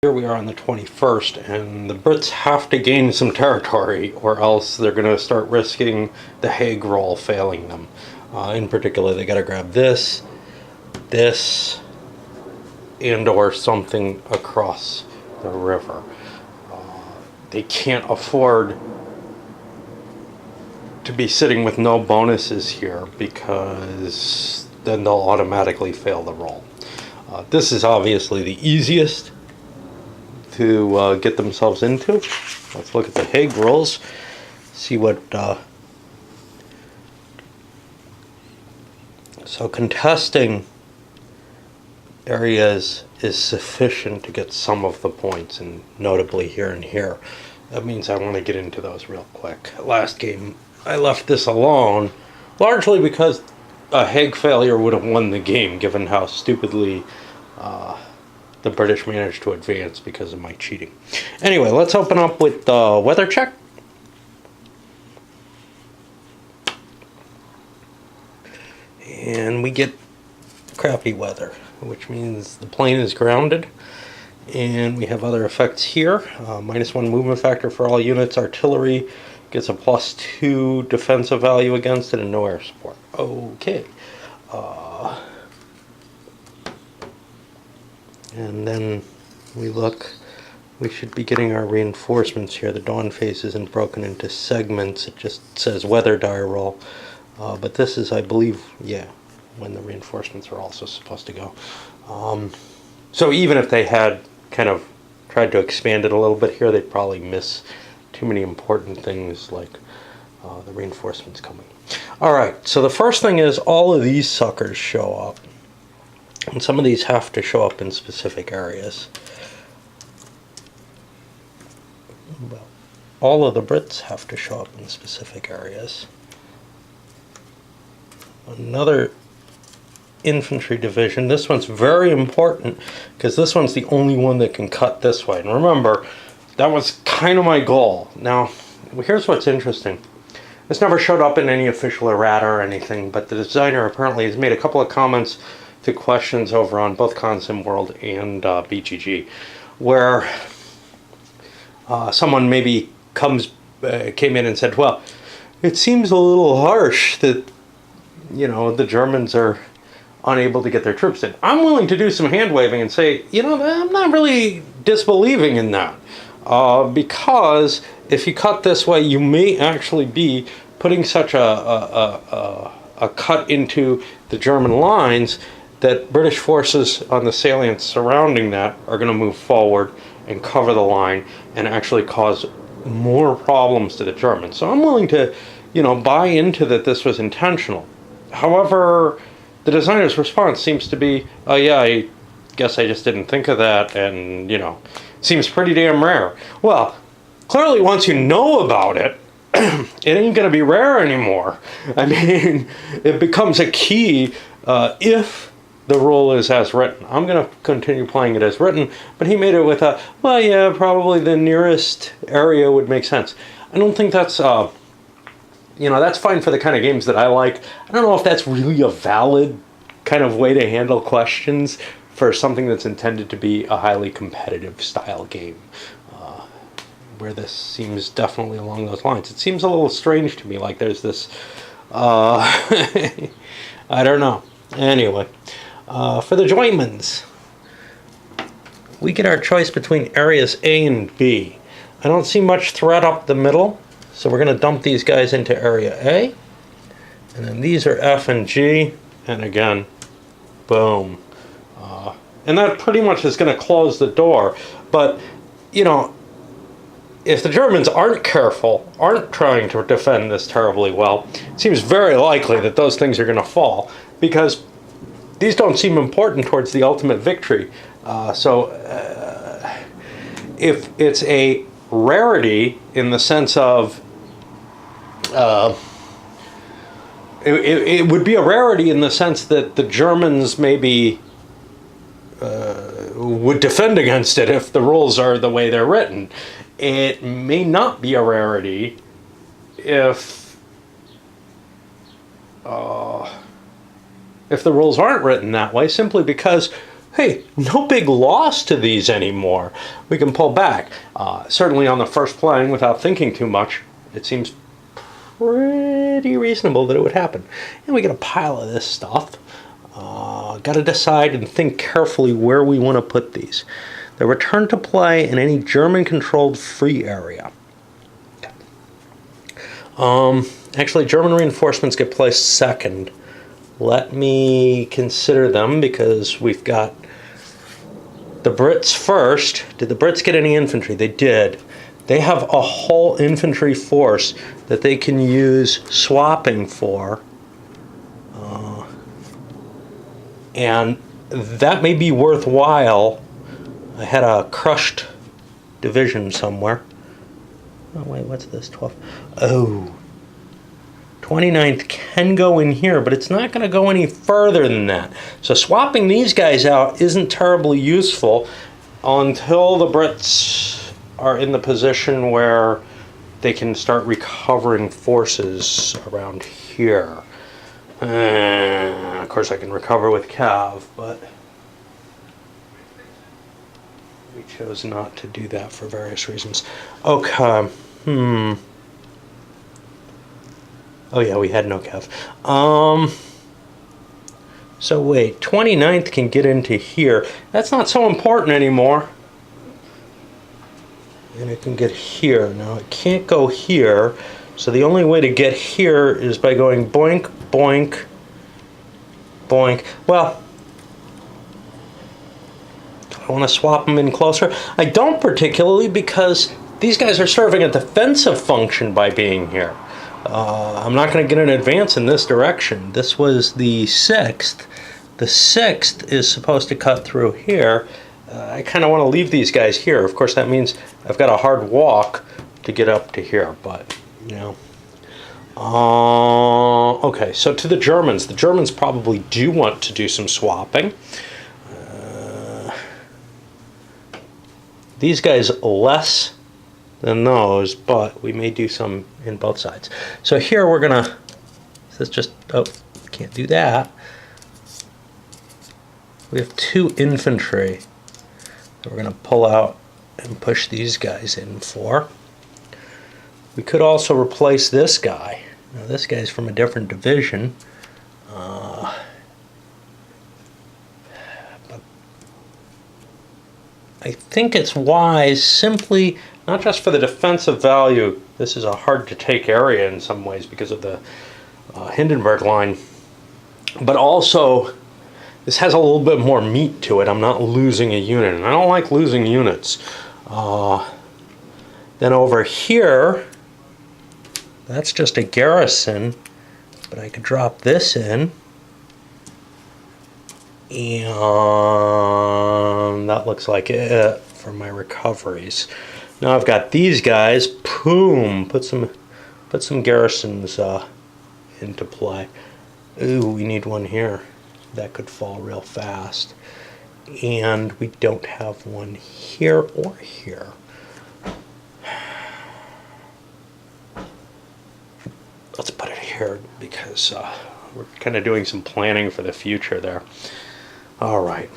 Here we are on the 21st, and the Brits have to gain some territory, or else they're going to start risking the Hague roll failing them. In particular, they got to grab this, and or something across the river. They can't afford to be sitting with no bonuses here, because then they'll automatically fail the roll. This is obviously the easiest to get themselves into. Let's look at the Hague rolls, see what so contesting areas is sufficient to get some of the points, and notably here and here. That means I want to get into those real quick. Last game I left this alone, largely because a Hague failure would have won the game, given how stupidly the British managed to advance because of my cheating. Anyway, let's open up with the weather check. And we get crappy weather, which means the plane is grounded. And we have other effects here. -1 movement factor for all units. Artillery gets a +2 defensive value against it, and no air support. Okay. And then we should be getting our reinforcements here. The dawn phase isn't broken into segments, it just says weather die roll. But this is, I believe, yeah, when the reinforcements are also supposed to go. So even if they had kind of tried to expand it a little bit here, they'd probably miss too many important things like the reinforcements coming. Alright, so the first thing is all of these suckers show up. And some of these have to show up in specific areas. Well, all of the Brits have to show up in specific areas. Another infantry division. This one's very important because this one's the only one that can cut this way. And remember, that was kind of my goal. Now, here's what's interesting. This never showed up in any official errata or anything, but the designer apparently has made a couple of comments to questions over on both Consim World and BGG, where someone maybe came in and said, well, it seems a little harsh that, you know, the Germans are unable to get their troops in. I'm willing to do some hand waving and say, you know, I'm not really disbelieving in that, because if you cut this way, you may actually be putting such a cut into the German lines that British forces on the salient surrounding that are going to move forward and cover the line and actually cause more problems to the Germans. So I'm willing to, you know, buy into that this was intentional. However, the designer's response seems to be, oh yeah, I guess I just didn't think of that, and, you know, seems pretty damn rare. Well, clearly once you know about it, it ain't going to be rare anymore. I mean, it becomes a key if the rule is as written. I'm going to continue playing it as written, but he made it with a, well, yeah, probably the nearest area would make sense. I don't think that's, you know, that's fine for the kind of games that I like. I don't know if that's really a valid kind of way to handle questions for something that's intended to be a highly competitive style game, where this seems definitely along those lines. It seems a little strange to me, like there's this, I don't know. Anyway. For the Joymans, we get our choice between areas A and B. I don't see much threat up the middle, so we're going to dump these guys into area A. And then these are F and G, and again, boom. And that pretty much is going to close the door. But, you know, if the Germans aren't careful, aren't trying to defend this terribly well, it seems very likely that those things are going to fall, because these don't seem important towards the ultimate victory. If it's a rarity in the sense of, it would be a rarity in the sense that the Germans maybe would defend against it if the rules are the way they're written. It may not be a rarity if the rules aren't written that way, simply because hey, no big loss to these anymore. We can pull back. Certainly on the first playing, without thinking too much, it seems pretty reasonable that it would happen. And we get a pile of this stuff. Got to decide and think carefully where we want to put these. They return to play in any German-controlled free area. Actually, German reinforcements get placed second. Let me consider them because we've got the Brits first. Did the Brits get any infantry? They did. They have a whole infantry force that they can use swapping for. And that may be worthwhile. I had a crushed division somewhere. Oh, wait, what's this? 12. Oh. 29th can go in here, but it's not going to go any further than that. So swapping these guys out isn't terribly useful until the Brits are in the position where they can start recovering forces around here. Of course, I can recover with Cav, but we chose not to do that for various reasons. Okay. Oh yeah, we had no Cav. So wait, 29th can get into here. That's not so important anymore. And it can get here. Now it can't go here. So the only way to get here is by going boink, boink, boink. Well, do I want to swap them in closer? I don't particularly, because these guys are serving a defensive function by being here. I'm not going to get an advance in this direction. This was the 6th. The 6th is supposed to cut through here. I kind of want to leave these guys here. Of course, that means I've got a hard walk to get up to here, but, you know. Okay, so to the Germans probably do want to do some swapping. These guys less than those, but we may do some in both sides. So here we're gonna, let's just, oh, can't do that. We have 2 infantry that we're gonna pull out and push these guys in for. We could also replace this guy. Now this guy's from a different division. But I think it's wise simply, not just for the defensive value, this is a hard to take area in some ways because of the Hindenburg line, but also this has a little bit more meat to it. I'm not losing a unit, and I don't like losing units. Then over here, that's just a garrison, but I could drop this in, and that looks like it for my recoveries. Now I've got these guys, boom, put some garrisons into play. Ooh, we need one here. That could fall real fast. And we don't have one here or here. Let's put it here because we're kind of doing some planning for the future there. All right.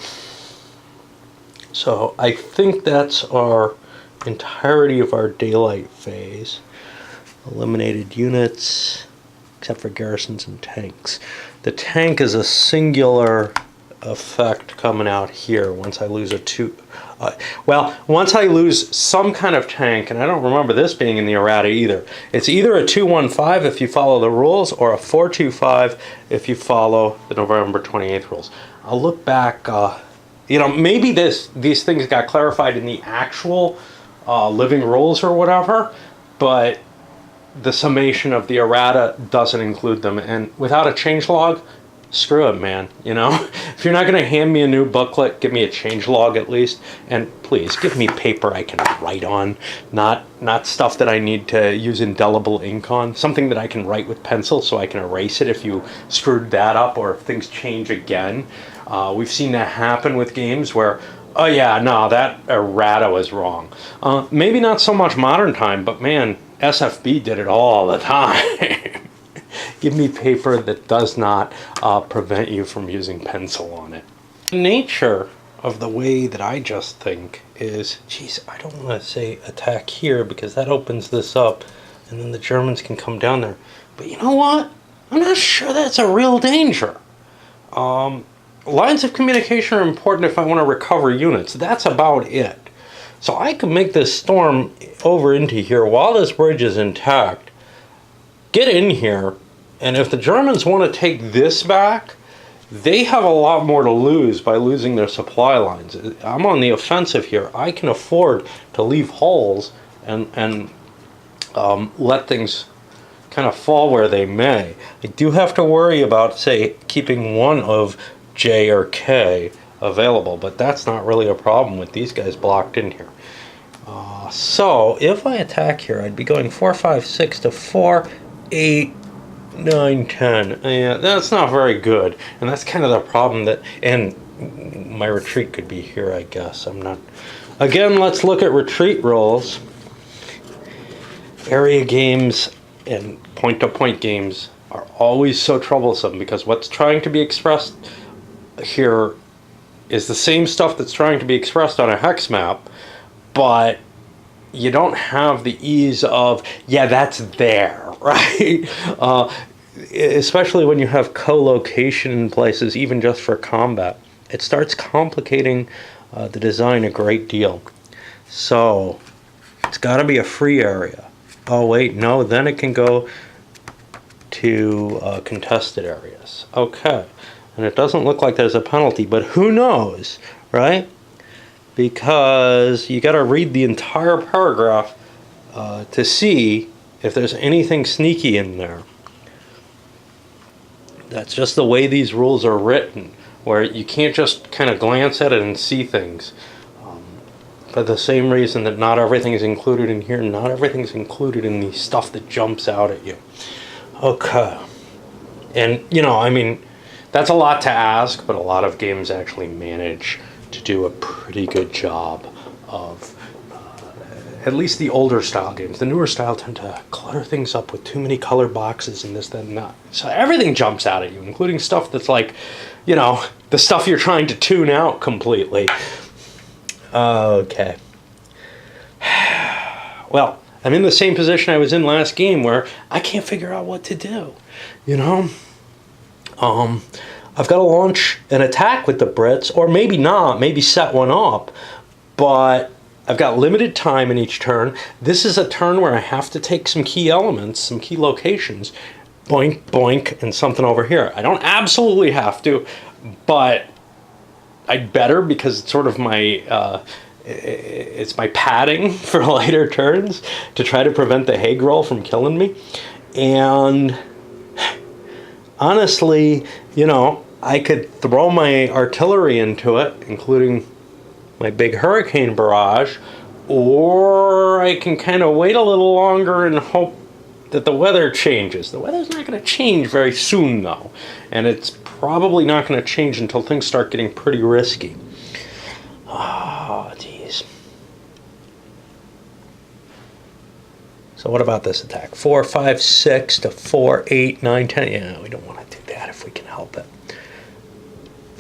So I think that's our entirety of our daylight phase. Eliminated units, except for garrisons and tanks. The tank is a singular effect coming out here once I lose a 2. Well, once I lose some kind of tank, and I don't remember this being in the errata either. It's either a 215 if you follow the rules, or a 425 if you follow the November 28th rules. I'll look back, you know, maybe these things got clarified in the actual living rules or whatever, but the summation of the errata doesn't include them. And without a changelog, screw it, man. You know, if you're not going to hand me a new booklet, give me a changelog at least. And please give me paper I can write on, not stuff that I need to use indelible ink on. Something that I can write with pencil so I can erase it if you screwed that up or if things change again. We've seen that happen with games where, oh yeah, no, that errata was wrong. Maybe not so much modern time, but man, SFB did it all the time. Give me paper that does not prevent you from using pencil on it. Nature of the way that I just think is, geez, I don't want to say attack here because that opens this up and then the Germans can come down there. But you know what? I'm not sure that's a real danger. Lines of communication are important if I want to recover units. That's about it. So I could make this storm over into here while this bridge is intact, get in here, and if the Germans want to take this back, they have a lot more to lose by losing their supply lines. I'm on the offensive here. I can afford to leave holes and let things kind of fall where they may. I do have to worry about, say, keeping one of J or K available, but that's not really a problem with these guys blocked in here. So if I attack here, I'd be going 4, 5, 6 to 4, 8, 9, 10. Yeah, that's not very good, and that's kind of the problem that, and my retreat could be here, I guess. I'm not. Again, let's look at retreat rolls. Area games and point-to-point games are always so troublesome because what's trying to be expressed here is the same stuff that's trying to be expressed on a hex map, but you don't have the ease of, yeah, that's there, right? Especially when you have co-location in places, even just for combat. It starts complicating the design a great deal. So it's got to be a free area. Oh wait, no, then it can go to contested areas. Okay, and it doesn't look like there's a penalty, but who knows, right? Because you got to read the entire paragraph to see if there's anything sneaky in there. That's just the way these rules are written, where you can't just kind of glance at it and see things. For the same reason that not everything is included in here, not everything's included in the stuff that jumps out at you. Okay. And, you know, I mean, that's a lot to ask, but a lot of games actually manage to do a pretty good job of, at least the older style games. The newer style tend to clutter things up with too many color boxes and this, that, and that. So everything jumps out at you, including stuff that's like, you know, the stuff you're trying to tune out completely. Okay. Well, I'm in the same position I was in last game where I can't figure out what to do, you know? I've got to launch an attack with the Brits, or maybe not, maybe set one up, but I've got limited time in each turn. This is a turn where I have to take some key elements, some key locations, boink, boink, and something over here. I don't absolutely have to, but I'd better because it's sort of my, it's my padding for later turns to try to prevent the Hague roll from killing me. And honestly, you know, I could throw my artillery into it, including my big hurricane barrage, or I can kind of wait a little longer and hope that the weather changes. The weather's not going to change very soon, though, and it's probably not going to change until things start getting pretty risky. Oh, geez. So what about this attack? 4, 5, 6 to 4, 8, 9, 10. Yeah, we don't want to do that if we can help it.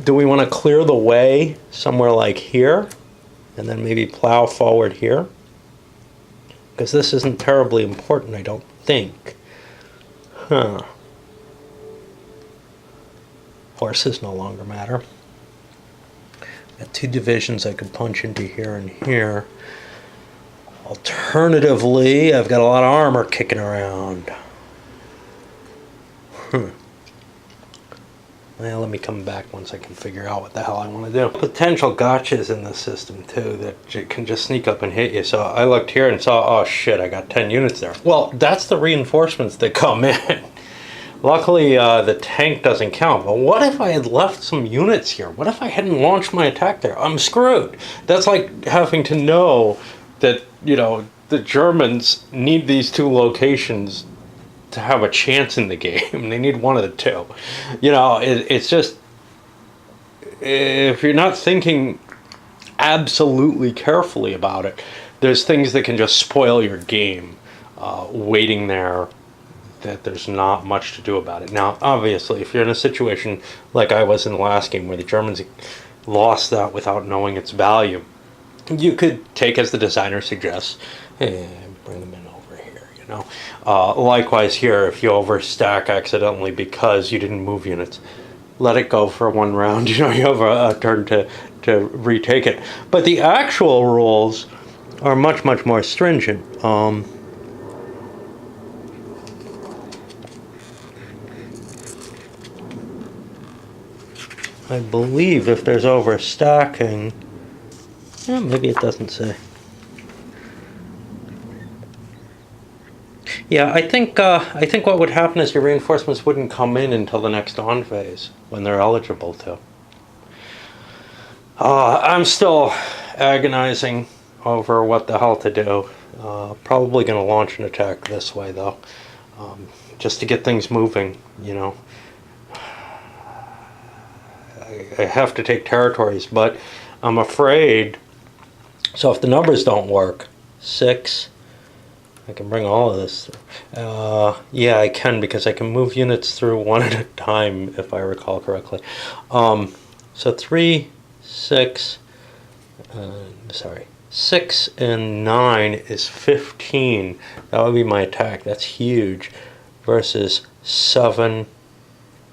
Do we want to clear the way somewhere like here and then maybe plow forward here? Because this isn't terribly important, I don't think. Huh. Horses no longer matter. Got 2 divisions I could punch into here and here. Alternatively, I've got a lot of armor kicking around. Well, let me come back once I can figure out what the hell I want to do. Potential gotchas in the system, too, that can just sneak up and hit you. So I looked here and saw, oh shit, I got 10 units there. Well, that's the reinforcements that come in. Luckily, the tank doesn't count. But what if I had left some units here? What if I hadn't launched my attack there? I'm screwed. That's like having to know that, you know, the Germans need these 2 locations to have a chance in the game. They need one of the 2. You know, it's just, if you're not thinking absolutely carefully about it, there's things that can just spoil your game waiting there that there's not much to do about it. Now, obviously, if you're in a situation like I was in the last game where the Germans lost that without knowing its value. You could take, as the designer suggests, and bring them in over here, you know. Likewise here, if you overstack accidentally because you didn't move units, let it go for one round. You know, you have a turn to retake it. But the actual rules are much, much more stringent. I believe if there's overstacking, maybe it doesn't say. Yeah, I think what would happen is your reinforcements wouldn't come in until the next on phase when they're eligible to. I'm still agonizing over what the hell to do. Probably going to launch an attack this way though, just to get things moving. You know, I have to take territories, but I'm afraid. So if the numbers don't work, 6. I can bring all of this through. Yeah, I can, because I can move units through one at a time, if I recall correctly. So 3, 6, 6 and 9 is 15. That would be my attack. That's huge. Versus 7,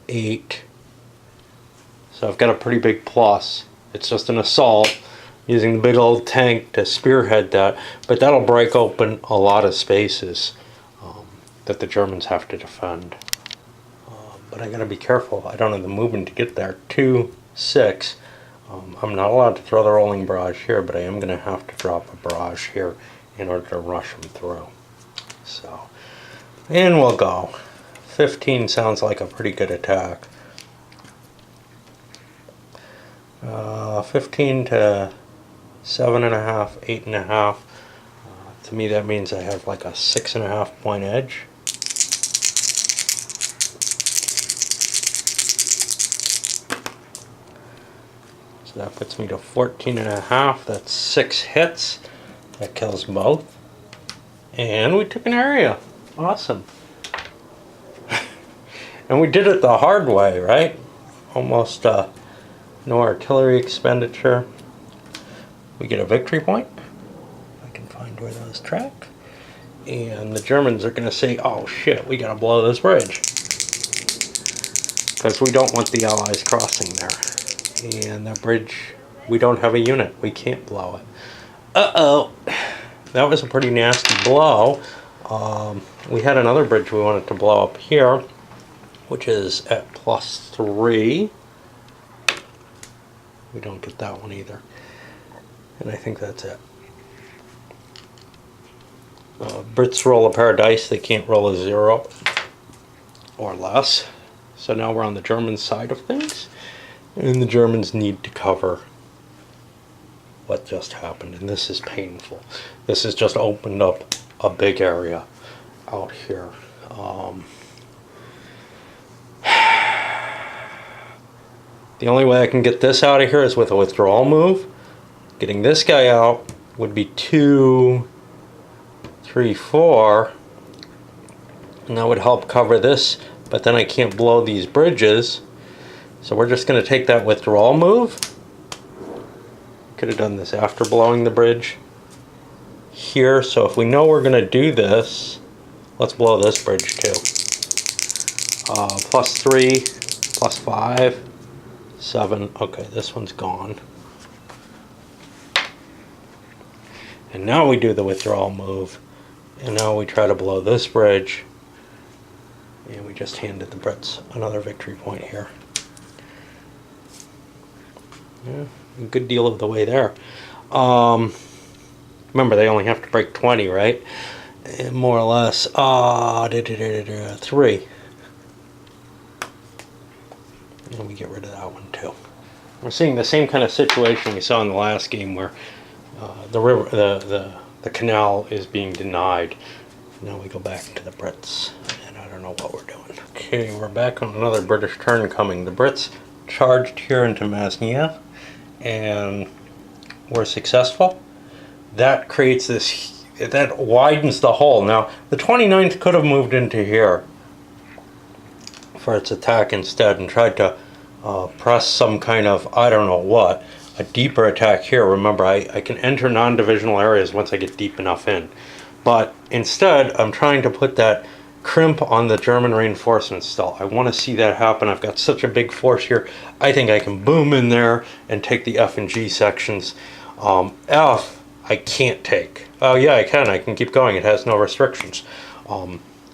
8. So I've got a pretty big plus. It's just an assault, using the big old tank to spearhead that, but that'll break open a lot of spaces that the Germans have to defend. But I gotta be careful. I don't have the movement to get there. 2, 6. I'm not allowed to throw the rolling barrage here, but I am gonna have to drop a barrage here in order to rush them through. So, and we'll go. 15 sounds like a pretty good attack. 15 to 7.5, 8.5. To me, that means I have like a 6.5 point edge. So that puts me to 14.5. That's 6 hits. That kills both. And we took an area. Awesome. And we did it the hard way, right? Almost no artillery expenditure. We get a victory point. I can find where those track. And the Germans are going to say, oh shit, we got to blow this bridge. Because we don't want the Allies crossing there. And that bridge, we don't have a unit. We can't blow it. Uh-oh. That was a pretty nasty blow. We had another bridge we wanted to blow up here, which is at +3. We don't get that one either. And I think that's it. Brits roll a pair of dice. They can't roll a 0 or less. So now we're on the German side of things. And the Germans need to cover what just happened. And this is painful. This has just opened up a big area out here. The only way I can get this out of here is with a withdrawal move. Getting this guy out would be 2, 3, 4. And that would help cover this, but then I can't blow these bridges. So we're just going to take that withdrawal move. Could have done this after blowing the bridge here. So if we know we're going to do this, let's blow this bridge too. +3, +5, 7. Okay, this one's gone. And now we do the withdrawal move. And now we try to blow this bridge. And we just handed the Brits another victory point here. Yeah, a good deal of the way there. Remember, they only have to break 20, right? And more or less. 3. And we get rid of that one too. We're seeing the same kind of situation we saw in the last game, where the canal is being denied. Now we go back to the Brits, and I don't know what we're doing. Okay, we're back on another British turn coming. The Brits charged here into Masniev, and were successful. That creates this, that widens the hole. Now, the 29th could have moved into here for its attack instead and tried to press some kind of, I don't know what, a deeper attack here. Remember, I can enter non-divisional areas once I get deep enough in. But instead, I'm trying to put that crimp on the German reinforcement stall. I want to see that happen. I've got such a big force here. I think I can boom in there and take the F and G sections. F, I can't take. Oh yeah, I can. I can keep going. It has no restrictions.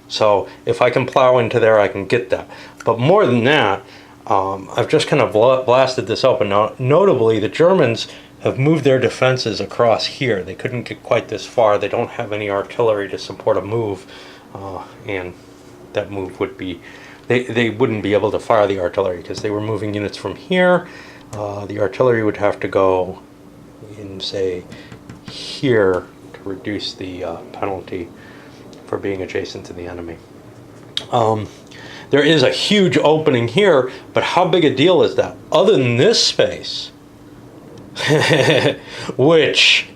So if I can plow into there, I can get that. But more than that, I've just kind of blasted this open. Now, notably, the Germans have moved their defenses across here. They couldn't get quite this far. They don't have any artillery to support a move, and that move would be, they wouldn't be able to fire the artillery because they were moving units from here. The artillery would have to go in, say, here to reduce the penalty for being adjacent to the enemy. There is a huge opening here, but how big a deal is that? Other than this space, which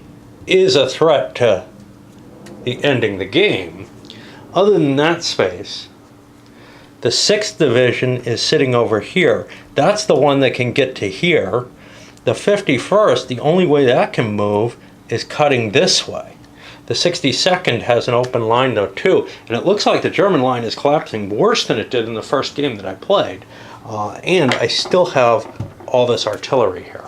is a threat to ending the game, other than that space, the 6th Division is sitting over here. That's the one that can get to here. The 51st, the only way that can move is cutting this way. The 62nd has an open line though too, and it looks like the German line is collapsing worse than it did in the first game that I played. And I still have all this artillery here.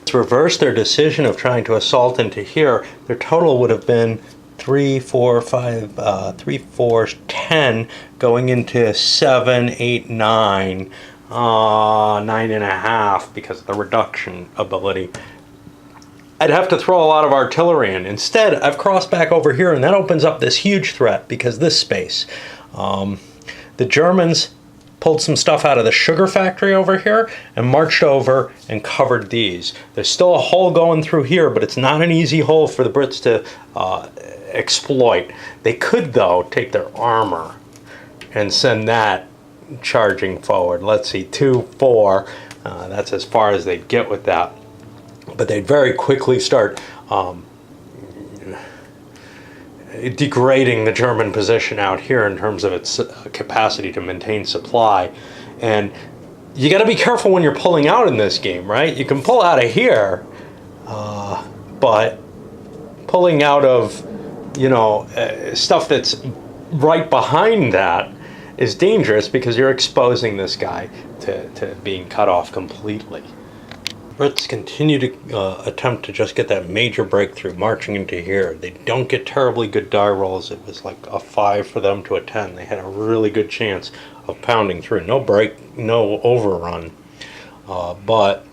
To reverse their decision of trying to assault into here, their total would have been 3, 4, 5, 3, 4, 10, going into 7, 8, 9, 9.5 because of the reduction ability. I'd have to throw a lot of artillery in. Instead, I've crossed back over here, and that opens up this huge threat because this space. The Germans pulled some stuff out of the sugar factory over here and marched over and covered these. There's still a hole going through here, but it's not an easy hole for the Brits to exploit. They could, though, take their armor and send that charging forward. Let's see, 2, 4. That's as far as they'd get with that. But they'd very quickly start degrading the German position out here in terms of its capacity to maintain supply. And you got to be careful when you're pulling out in this game, right? You can pull out of here, but pulling out of, you know, stuff that's right behind that is dangerous because you're exposing this guy to being cut off completely. Brits continue to attempt to just get that major breakthrough marching into here. They don't get terribly good die rolls. It was like a 5 for them to a 10. They had a really good chance of pounding through. No break, no overrun. But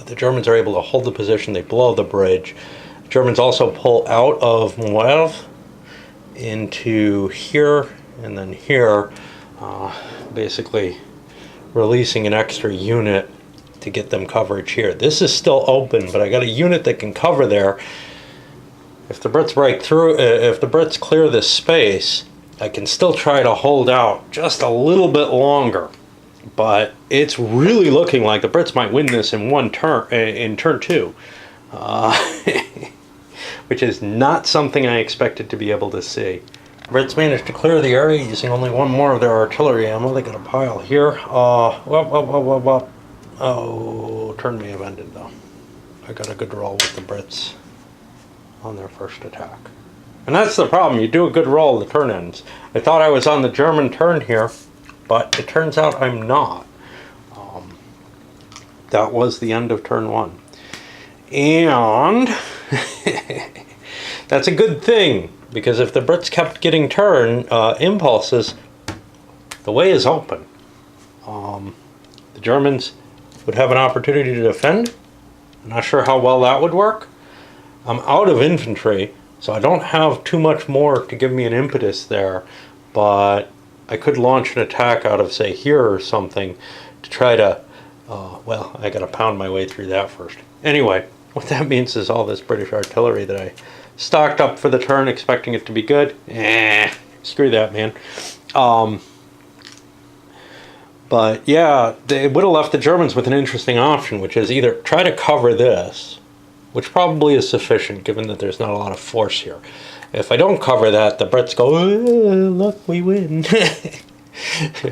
the Germans are able to hold the position. They blow the bridge. The Germans also pull out of Moev into here and then here, basically releasing an extra unit to get them coverage here. This is still open, but I got a unit that can cover there. If the Brits break through, if the Brits clear this space, I can still try to hold out just a little bit longer. But it's really looking like the Brits might win this in one turn, in turn 2, which is not something I expected to be able to see. Brits managed to clear the area using only one more of their artillery ammo. They got a pile here. Oh, turn may have ended though. I got a good roll with the Brits on their first attack. And that's the problem, you do a good roll, the turn ends. I thought I was on the German turn here, but it turns out I'm not. That was the end of turn 1. And that's a good thing, because if the Brits kept getting turn impulses, the way is open. The Germans would have an opportunity to defend. I'm not sure how well that would work. I'm out of infantry, so I don't have too much more to give me an impetus there, but I could launch an attack out of, say, here or something to try to, well, I gotta pound my way through that first. Anyway, what that means is all this British artillery that I stocked up for the turn expecting it to be good, screw that, man. But yeah, they would have left the Germans with an interesting option, which is either try to cover this, which probably is sufficient given that there's not a lot of force here. If I don't cover that, the Brits go, oh, look, we win.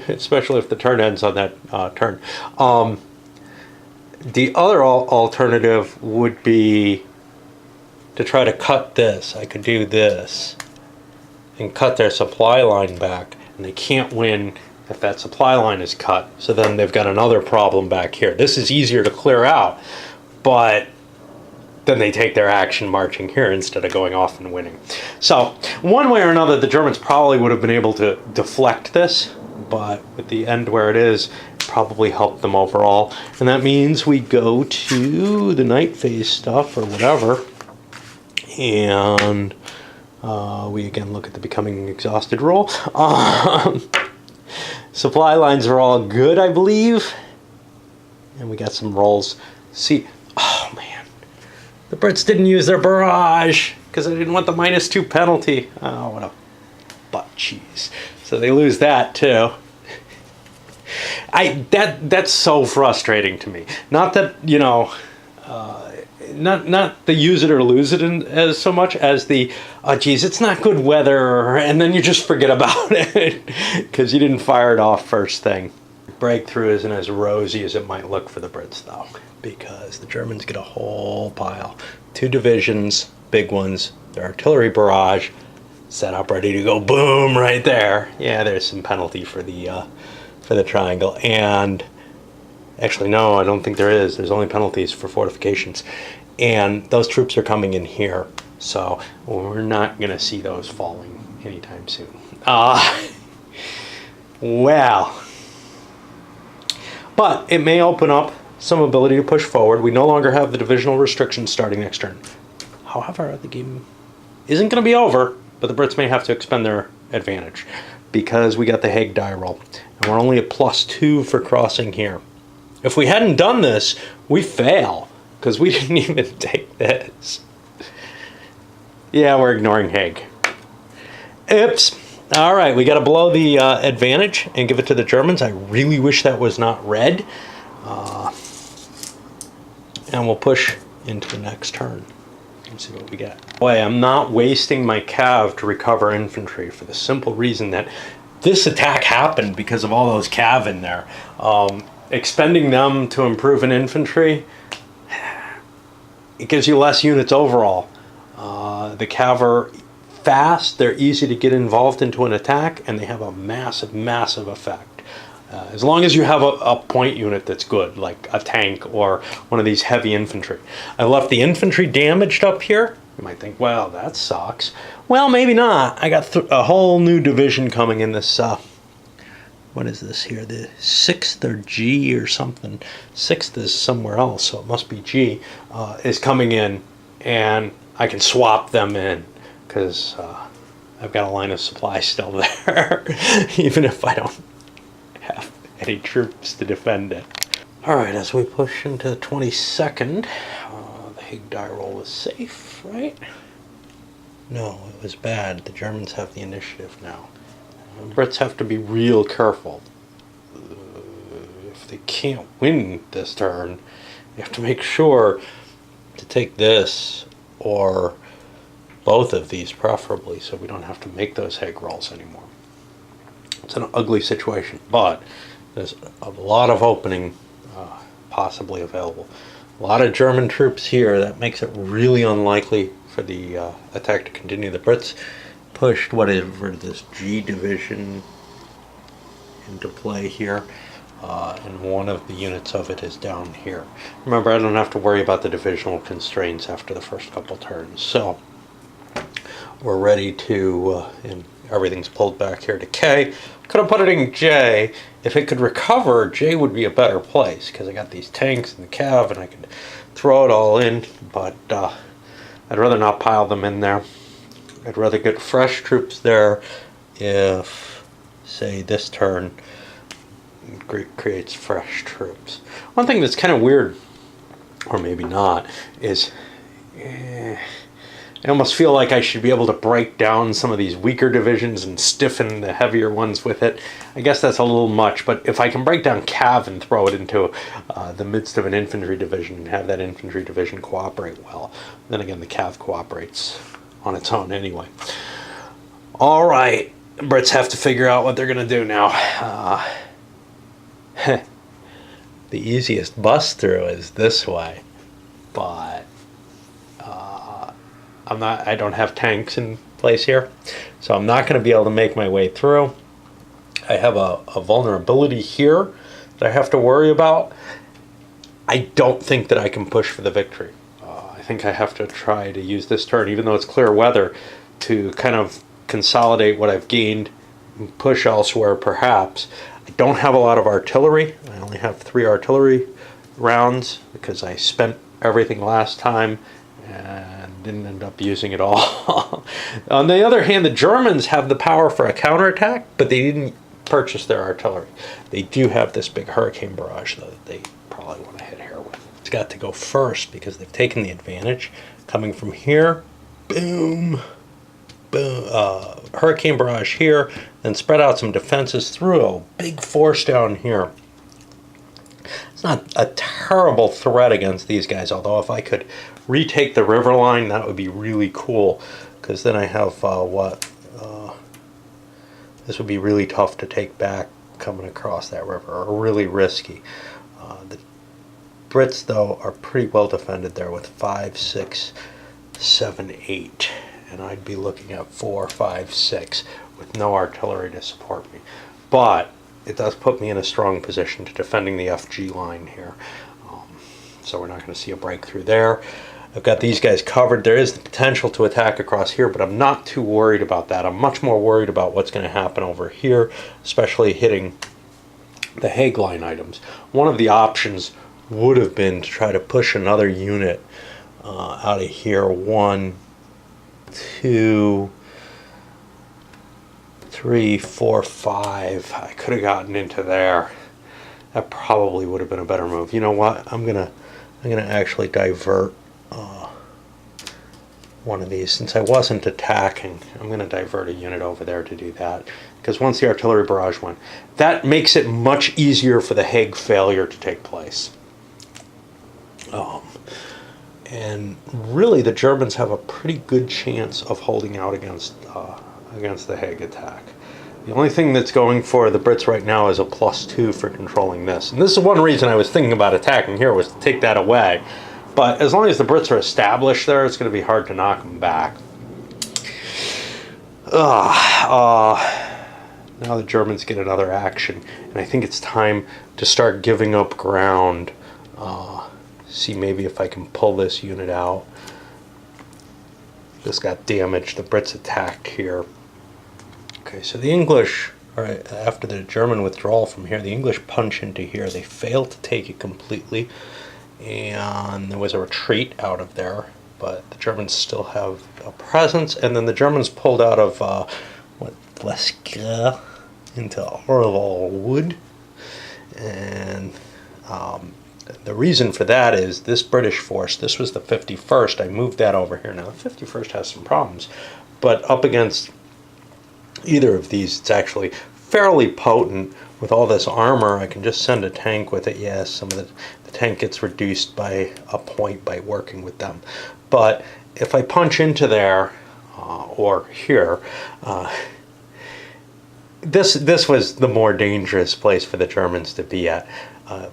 especially if the turn ends on that turn. The other alternative would be to try to cut this. I could do this and cut their supply line back, and they can't win if that supply line is cut. So then they've got another problem back here. This is easier to clear out, but then they take their action marching here instead of going off and winning. So one way or another, the Germans probably would have been able to deflect this, but with the end where it is, probably helped them overall. And that means we go to the night phase stuff or whatever, and we again look at the becoming exhausted roll. Supply lines are all good, I believe. And we got some rolls. See, oh man, the Brits didn't use their barrage because I didn't want the -2 penalty. Oh, what a butt cheese. So they lose that too. That's so frustrating to me. Not that, you know, not the use it or lose it as so much as the, oh geez, it's not good weather, and then you just forget about it because you didn't fire it off first thing. Breakthrough isn't as rosy as it might look for the Brits though, because the Germans get a whole pile. 2 divisions, big ones, their artillery barrage set up ready to go, boom, right there. Yeah, there's some penalty for the triangle, and actually no, I don't think there is. There's only penalties for fortifications, and those troops are coming in here, so we're not gonna see those falling anytime soon. Well, but it may open up some ability to push forward. We no longer have the divisional restrictions starting next turn. However, the game isn't going to be over, but the Brits may have to expend their advantage because we got the Hague die roll, and we're only at +2 for crossing here. If we hadn't done this, we fail because we didn't even take this. Yeah, we're ignoring Hague. Oops. All right, we got to blow the advantage and give it to the Germans. I really wish that was not red. And we'll push into the next turn and see what we get. Boy, I'm not wasting my cav to recover infantry for the simple reason that this attack happened because of all those cav in there. Expending them to improve an infantry, it gives you less units overall. The cav are fast, they're easy to get involved into an attack, and they have a massive, massive effect. As long as you have a point unit that's good, like a tank or one of these heavy infantry. I left the infantry damaged up here. You might think, well, that sucks. Well, maybe not. I got a whole new division coming in this, what is this here? The 6th or G or something. 6th is somewhere else, so it must be G, is coming in, and I can swap them in because I've got a line of supply still there, even if I don't have any troops to defend it. All right, as we push into the 22nd, the Hague die roll was safe, right? No, it was bad. The Germans have the initiative now. The Brits have to be real careful. If they can't win this turn, you have to make sure to take this or both of these preferably, so we don't have to make those Hague rolls anymore. It's an ugly situation, but there's a lot of opening possibly available. A lot of German troops here. That makes it really unlikely for the attack to continue. The Brits pushed whatever this G division into play here, and one of the units of it is down here. Remember, I don't have to worry about the divisional constraints after the first couple turns, so we're ready to, and everything's pulled back here to K. Could have put it in J. If it could recover, J would be a better place because I got these tanks and the cav and I could throw it all in, but I'd rather not pile them in there. I'd rather get fresh troops there if, say, this turn creates fresh troops. One thing that's kind of weird, or maybe not, is I almost feel like I should be able to break down some of these weaker divisions and stiffen the heavier ones with it. I guess that's a little much, but if I can break down cav and throw it into the midst of an infantry division and have that infantry division cooperate well, then again the cav cooperates on its own anyway. All right, Brits have to figure out what they're going to do now. The easiest bust through is this way, but I don't have tanks in place here, so I'm not going to be able to make my way through. I have a vulnerability here that I have to worry about. I don't think that I can push for the victory. I think I have to try to use this turn, even though it's clear weather, to kind of consolidate what I've gained and push elsewhere perhaps. I don't have a lot of artillery. I only have 3 artillery rounds because I spent everything last time and didn't end up using it all. On the other hand, the Germans have the power for a counterattack, but they didn't purchase their artillery. They do have this big hurricane barrage, though, that they probably want to hit here with. It's got to go first because they've taken the advantage. Coming from here, boom, boom, hurricane barrage here, then spread out some defenses through a big force down here. It's not a terrible threat against these guys, although if I could retake the river line, that would be really cool, because then I have this would be really tough to take back coming across that river, or really risky. The Brits, though, are pretty well defended there with 5, 6, 7, 8, and I'd be looking at 4, 5, 6 with no artillery to support me. But it does put me in a strong position to defending the FG line here. So we're not going to see a breakthrough there. I've got these guys covered. There is the potential to attack across here, but I'm not too worried about that. I'm much more worried about what's going to happen over here, especially hitting the Hague line items. One of the options would have been to try to push another unit out of here. 1, 2, 3, 4, 5. I could have gotten into there. That probably would have been a better move. You know what? I'm gonna actually divert one of these. Since I wasn't attacking, I'm gonna divert a unit over there to do that. Because once the artillery barrage went, that makes it much easier for the Hague failure to take place. And really, the Germans have a pretty good chance of holding out against the Hague attack. The only thing that's going for the Brits right now is a +2 for controlling this. And this is one reason I was thinking about attacking here, was to take that away. But as long as the Brits are established there, it's going to be hard to knock them back. Now the Germans get another action. And I think it's time to start giving up ground. See maybe if I can pull this unit out. This got damaged. The Brits attacked here. Okay, so the English, after the German withdrawal from here, the English punch into here. They failed to take it completely, and there was a retreat out of there, but the Germans still have a presence, and then the Germans pulled out of, Bleska into Orval Wood, and the reason for that is this British force, this was the 51st, I moved that over here. Now, the 51st has some problems, but up against either of these, it's actually fairly potent. With all this armor, I can just send a tank with it. Yes, some of the tank gets reduced by a point by working with them. But if I punch into there, or here, this was the more dangerous place for the Germans to be at,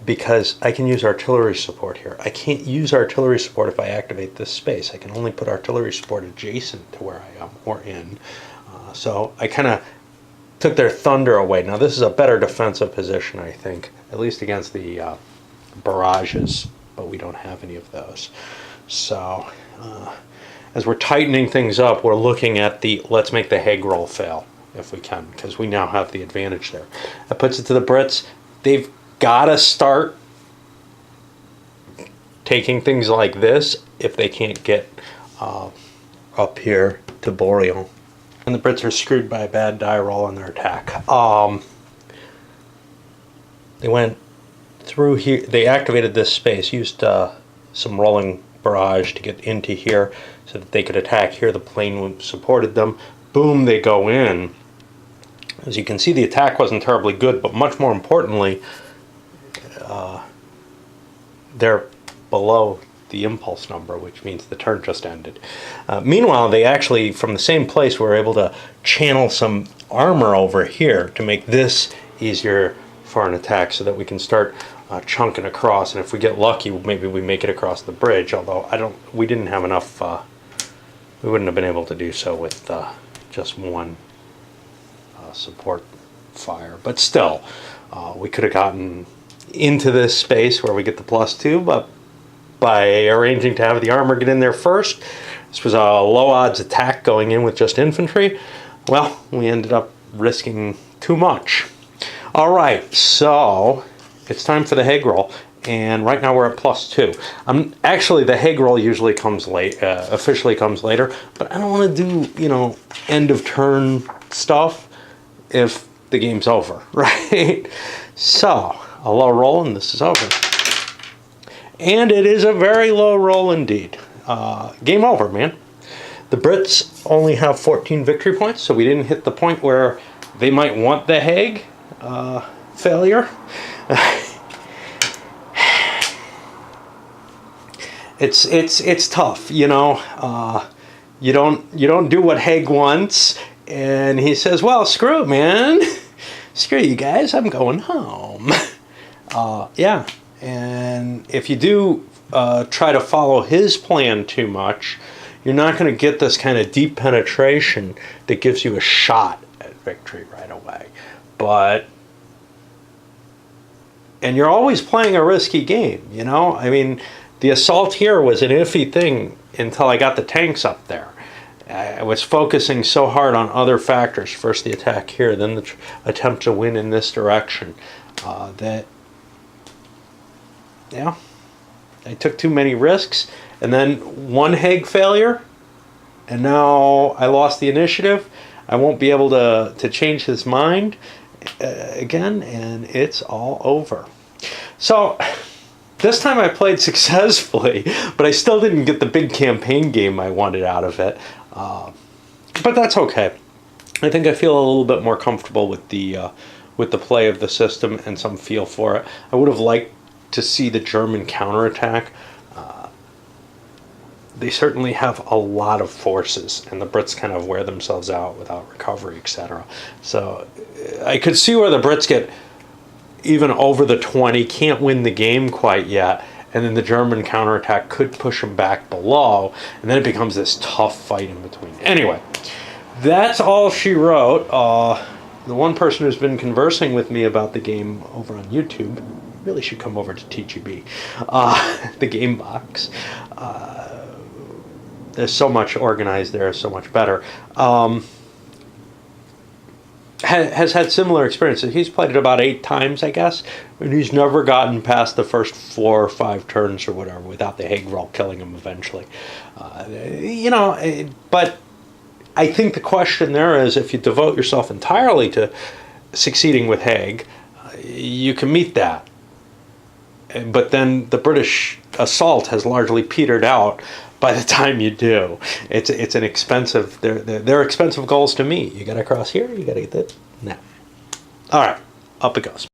because I can use artillery support here. I can't use artillery support if I activate this space. I can only put artillery support adjacent to where I am, or in. So I kind of took their thunder away. Now this is a better defensive position, I think, at least against the barrages, but we don't have any of those. So as we're tightening things up, we're looking at the let's make the Hague roll fail if we can, because we now have the advantage there. That puts it to the Brits. They've got to start taking things like this if they can't get up here to Boreal. And the Brits are screwed by a bad die roll on their attack. They went through here. They activated this space, used some rolling barrage to get into here so that they could attack here. The plane supported them. Boom, they go in. As you can see, the attack wasn't terribly good, but much more importantly, they're below the impulse number, which means the turn just ended. Meanwhile, they actually, from the same place, were able to channel some armor over here to make this easier for an attack so that we can start chunking across. And if we get lucky, maybe we make it across the bridge, although we didn't have enough, we wouldn't have been able to do so with just one support fire. But still, we could have gotten into this space where we get the +2, but by arranging to have the armor get in there first, this was a low odds attack going in with just infantry. Well, we ended up risking too much. All right, so it's time for the Hague roll, and right now we're at +2. Actually, the Hague roll usually comes late, officially comes later, but I don't want to do, you know, end of turn stuff if the game's over, right? So a low roll, and this is over. And it is a very low roll indeed. Game over, man. The Brits only have 14 victory points, so we didn't hit the point where they might want the Hague failure. It's tough, you know. You don't do what Hague wants, and he says, "Well, screw it, man. Screw you guys. I'm going home." Yeah, and if you do try to follow his plan too much, you're not going to get this kind of deep penetration that gives you a shot at victory right away. And you're always playing a risky game, you know? I mean, the assault here was an iffy thing until I got the tanks up there. I was focusing so hard on other factors, first the attack here, then the attempt to win in this direction, that, yeah, I took too many risks, and then one Hague failure, and now I lost the initiative. I won't be able to change his mind again, and it's all over. So this time I played successfully, but I still didn't get the big campaign game I wanted out of it. But that's okay. I think I feel a little bit more comfortable with the play of the system and some feel for it. I would have liked to see the German counterattack. They certainly have a lot of forces, and the Brits kind of wear themselves out without recovery, etc. So I could see where the Brits get even over the 20, can't win the game quite yet, and then the German counterattack could push them back below, and then it becomes this tough fight in between. Anyway, that's all she wrote. The one person who's been conversing with me about the game over on YouTube really should come over to TGB, the game box. There's so much organized there, so much better. Has had similar experiences. He's played it about 8 times, I guess, and he's never gotten past the first 4 or 5 turns or whatever without the Hague roll killing him eventually. You know, but I think the question there is, if you devote yourself entirely to succeeding with Hague, you can meet that. But then the British assault has largely petered out by the time you do. It's an expensive, they're expensive goals to meet. You got to cross here, you got to get that. No. All right, up it goes.